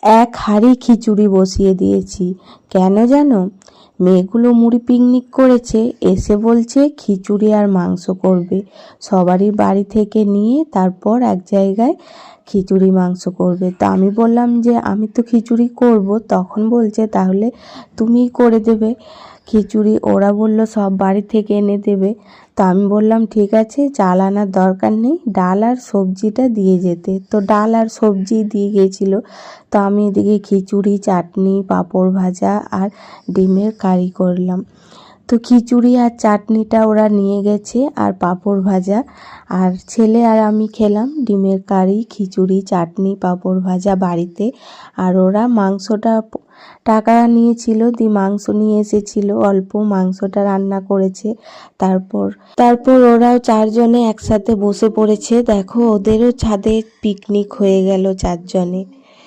এক হাঁড়ি খিচুড়ি বসিয়ে দিয়েছি। কেন জানো? মেয়েগুলো মুড়ি পিকনিক করেছে, এসে বলছে খিচুড়ি আর মাংস করবে। সবারই বাড়ি থেকে নিয়ে তারপর এক জায়গায় খিচুড়ি মাংস করবে। তো আমি বললাম যে আমি তো খিচুড়ি করব। তখন বলছে তাহলে তুমিই করে দেবে খিচুড়ি। ওরা বলল সব বাড়ি থেকে এনে দেবে। তো আমি বললাম ঠিক আছে, চাল আনার দরকার নেই, ডাল আর সবজিটা দিয়ে যেতে। তো ডাল আর সবজি দিয়ে গেছিলো। তো আমি এদিকে খিচুড়ি, চাটনি, পাঁপড় ভাজা আর ডিমের কারি করলাম। তো খিচুড়ি আর চাটনিটা ওরা নিয়ে গেছে, আর পাঁপড় ভাজা, আর ছেলে আর আমি খেলাম ডিমের কারি, খিচুড়ি, চাটনি, পাঁপড় ভাজা বাড়িতে। আর ওরা মাংসটা টাকা নিয়েছিল, মাংস নিয়ে এসেছিল, অল্প মাংসটা রান্না করেছে। তারপর ওরাও চারজনে একসাথে বসে পড়েছে। দেখো ওদেরও ছাদে পিকনিক হয়ে গেল চারজনে।